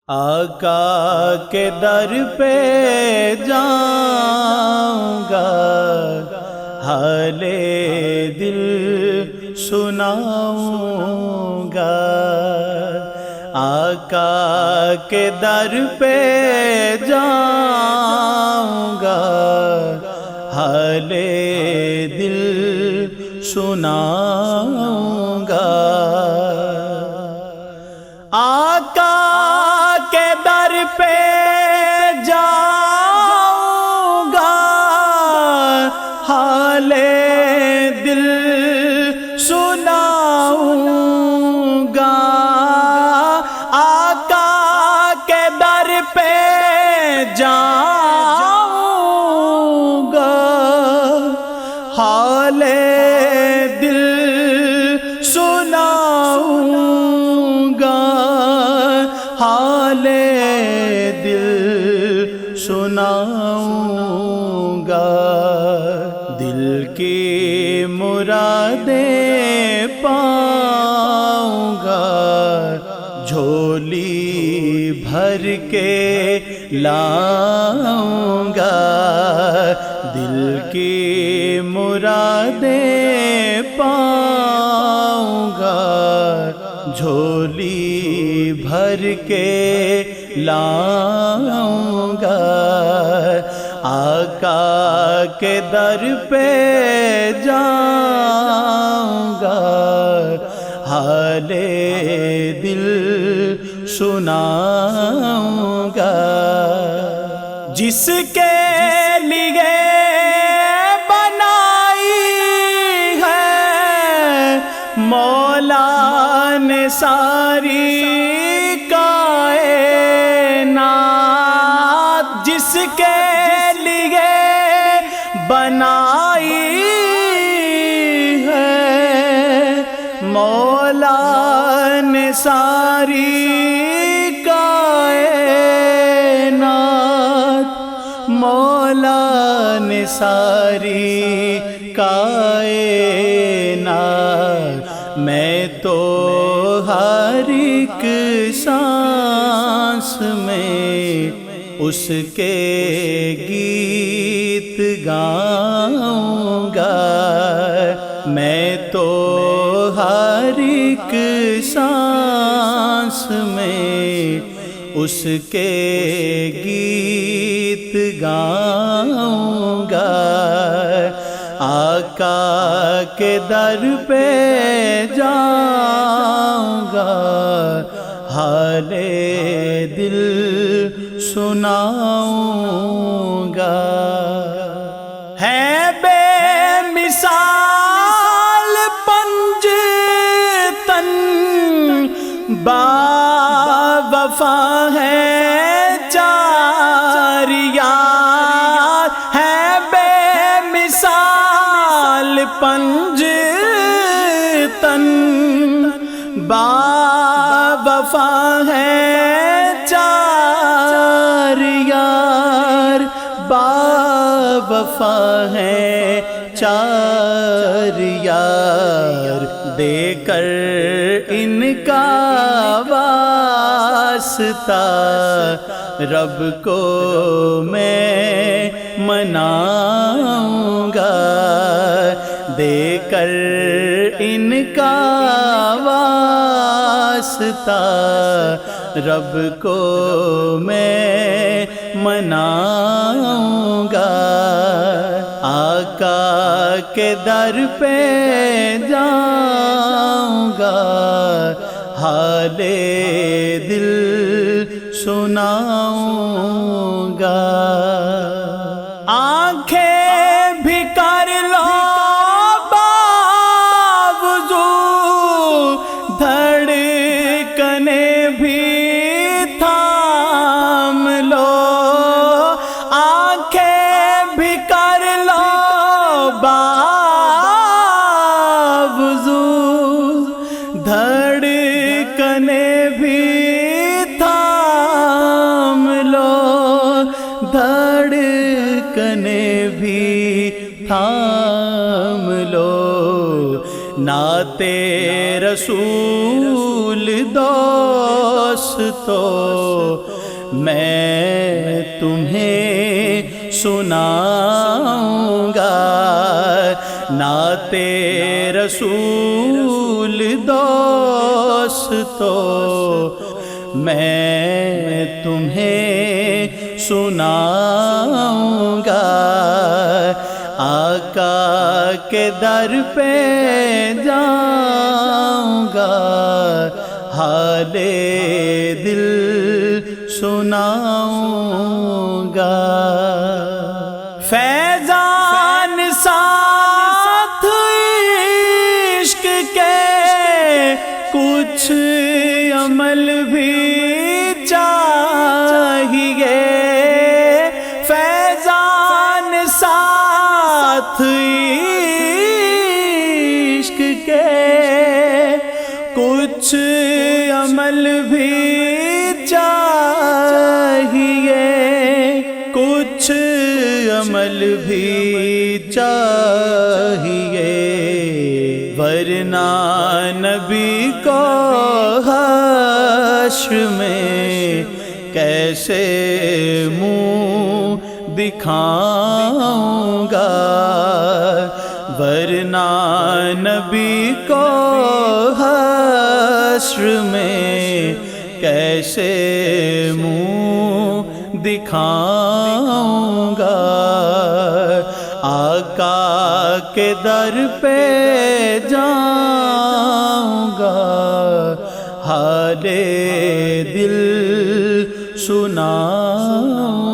آقا کے در پہ جاؤں گا، حال دل سناؤں گا۔ آقا کے در پہ جاؤں گا، حال دل سناؤں گا۔ آقا کے در پہ جاؤں گا، حال دل سناؤں گا۔ آقا کے در پہ جاؤں گا، حال دل سناؤں گا، حال دل سناؤں گا۔ دل کی مرادیں پاؤں گا، جھولی بھر کے لاؤں گا۔ دل کی مرادیں پاؤں گا، جھولی بھر کے لاؤں گا۔ آقا کے در پہ جاؤں گا، حال دل سناؤں گا۔ جس کے لیے بنائی ہے مولا نے ساری کائنات، جس کے لیے بنائی ہے مولا نے ساری کائنات، مولا نے ساری کائنات۔ میں تو ہر ایک سانس میں اس کے گیت گاؤں گا۔ میں تو ہر ایک سانس میں اس کے گیت گاؤں گا۔ آقا کے در پہ جاؤں گا، حال دل سناؤں گا۔ ہے بے مثال پنجتن، با وفا ہے چار یار۔ ہے بے مثال پنجتن، با وفا ہے چار یار، با وفا ہے چار یار۔ دے کر ان کا واسطہ رب کو میں مناؤں گا۔ دے کر ان کا واسطہ رب کو میں مناؤں گا۔ آقا کے در پہ جاؤں گا، حال دل سناؤں گا۔ آنکھیں بھی کر لو باوضو، دھڑکنیں بھی تھام لو۔ آنکھیں بھی کر لو باوضو، دھڑکنیں بھی تھام لو، دھڑکنیں بھی تھام لو۔ نعت رسول دو دوستو میں تمہیں سناؤں گا، نعت رسول دوستو میں تمہیں سناؤں گا، آقا کے در پہ جاؤں گا، حال دل سناؤں گا۔ فیضان ساتھ عشق کے کچھ عمل بھی چاہیے، فیضان ساتھ عشق کے کچھ عمل بھی چاہیے، کچھ عمل بھی چاہیے، ورنہ نبی کو حشر میں کیسے منہ دکھاؤں گا، ورنہ نبی کو حشر میں کیسے منہ دکھاؤں گا، آقا کے در پہ جاؤں گا، حال دل سناؤں